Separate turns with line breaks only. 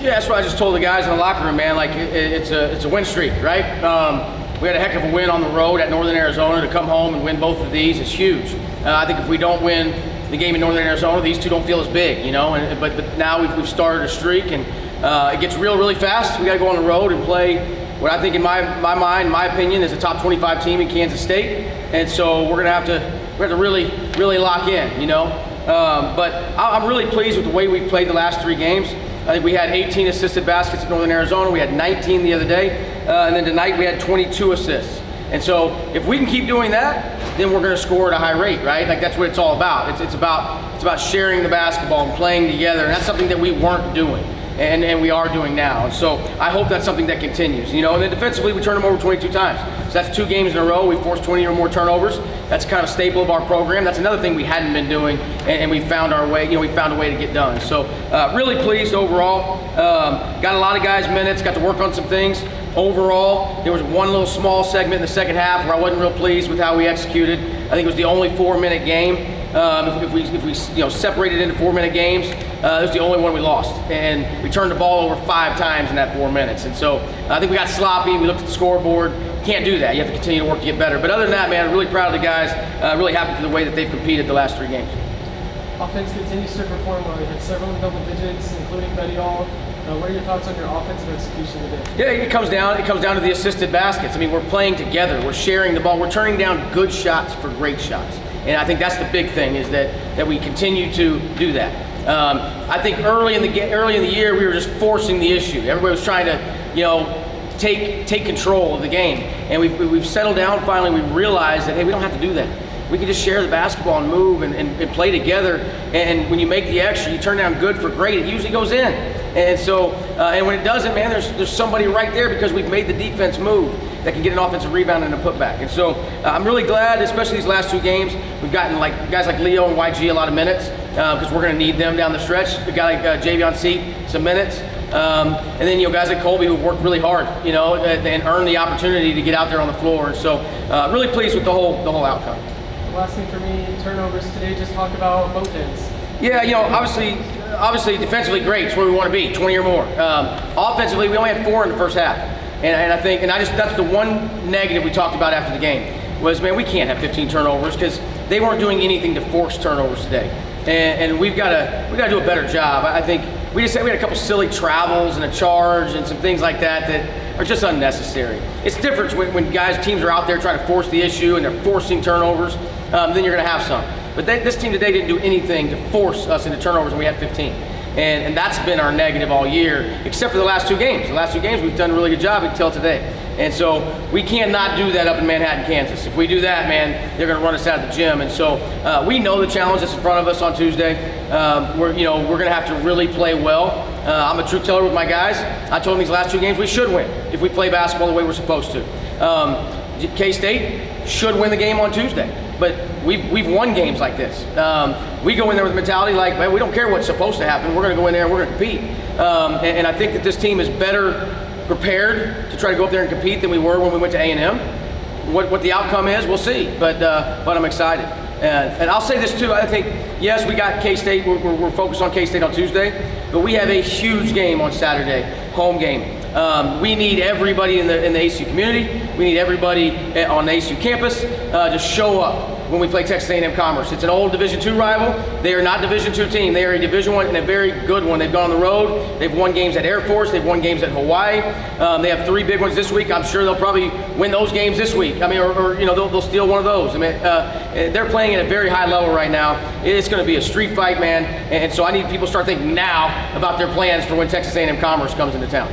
Yeah, that's what I just told the guys in the locker room, man. Like, it's a win streak, right? We had a heck of a win on the road at Northern Arizona. To come home and win both of these is huge. I think if we don't win the game in Northern Arizona, these two don't feel as big, you know. But now we've started a streak, and it gets really fast. We got to go on the road and play what I think, in my mind, my opinion, is a top 25 team in Kansas State. And so we're gonna have to really lock in, you know. But I'm really pleased with the way we've played the last 3 games. I think we had 18 assisted baskets at Northern Arizona. We had 19 the other day, and then tonight we had 22 assists. And so if we can keep doing that, then we're going to score at a high rate, right? Like, that's what it's all about. It's about sharing the basketball and playing together, and that's something that we weren't doing, and we are doing now. And so I hope that's something that continues, you know. And then defensively, we turned them over 22 times. So that's 2 games in a row. We forced 20 or more turnovers. That's kind of a staple of our program. That's another thing we hadn't been doing, and we found our way. You know, we found a way to get done. So really pleased overall. Got a lot of guys minutes. Got to work on some things. Overall, there was one little small segment in the second half where I wasn't real pleased with how we executed. I think it was the only 4-minute game. If we separated into 4-minute games, it was the only one we lost, and we turned the ball over 5 times in that 4 minutes. And so I think we got sloppy. We looked at the scoreboard. Can't do that. You have to continue to work to get better. But other than that, man, I'm really proud of the guys. Really happy for the way that they've competed the last 3 games.
Offense continues to perform well. You had several in double digits, including Betty All. What are your thoughts on your offensive execution today?
Yeah, it comes down to the assisted baskets. I mean, we're playing together. We're sharing the ball. We're turning down good shots for great shots. And I think that's the big thing, is that we continue to do that. I think early in the year, we were just forcing the issue. Everybody was trying to, you know, take control of the game. And we've settled down finally. We realized that, hey, we don't have to do that. We can just share the basketball and move and play together. And when you make the extra, you turn down good for great, it usually goes in. And so, and when it doesn't, man, there's somebody right there, because we've made the defense move, that can get an offensive rebound and a putback. And so I'm really glad, especially these last 2 games, we've gotten guys like Leo and YG a lot of minutes, because we're going to need them down the stretch. A guy like Javion C, some minutes. And then, you know, guys like Colby, who've worked really hard, you know, and earned the opportunity to get out there on the floor. And so really pleased with the whole outcome.
Last thing for me, turnovers today, just talk about both ends.
Yeah, you know, obviously defensively great. It's where we want to be, 20 or more. Offensively, we only had 4 in the first half. And I think, that's the one negative we talked about after the game, was, man, we can't have 15 turnovers, because they weren't doing anything to force turnovers today. And we've got to do a better job. I think we had a couple silly travels and a charge and some things like that are just unnecessary. It's different when teams are out there trying to force the issue and they're forcing turnovers, then you're going to have some. But this team today didn't do anything to force us into turnovers, and we had 15. And that's been our negative all year, except for the last 2 games. The last 2 games, we've done a really good job until today. And so we cannot do that up in Manhattan, Kansas. If we do that, man, they're going to run us out of the gym. And so we know the challenge that's in front of us on Tuesday. We're going to have to really play well. I'm a truth teller with my guys. I told them these last 2 games we should win if we play basketball the way we're supposed to. K-State should win the game on Tuesday. But we've won games like this. We go in there with a mentality like, man, we don't care what's supposed to happen. We're going to go in there and we're going to compete. And I think that this team is better prepared to try to go up there and compete than we were when we went to A&M. What the outcome is, we'll see. But I'm excited. And I'll say this too. I think, yes, we got K-State. We're focused on K-State on Tuesday. But we have a huge game on Saturday, home game. We need everybody in the ASU community. We need everybody on the ASU campus to show up when we play Texas A&M Commerce. It's an old Division II rival. They are not Division II team. They are a Division I and a very good one. They've gone on the road. They've won games at Air Force. They've won games at Hawaii. They have 3 big ones this week. I'm sure they'll probably win those games this week. I mean, or you know, they'll steal one of those. I mean, they're playing at a very high level right now. It's going to be a street fight, man. And so I need people to start thinking now about their plans for when Texas A&M Commerce comes into town.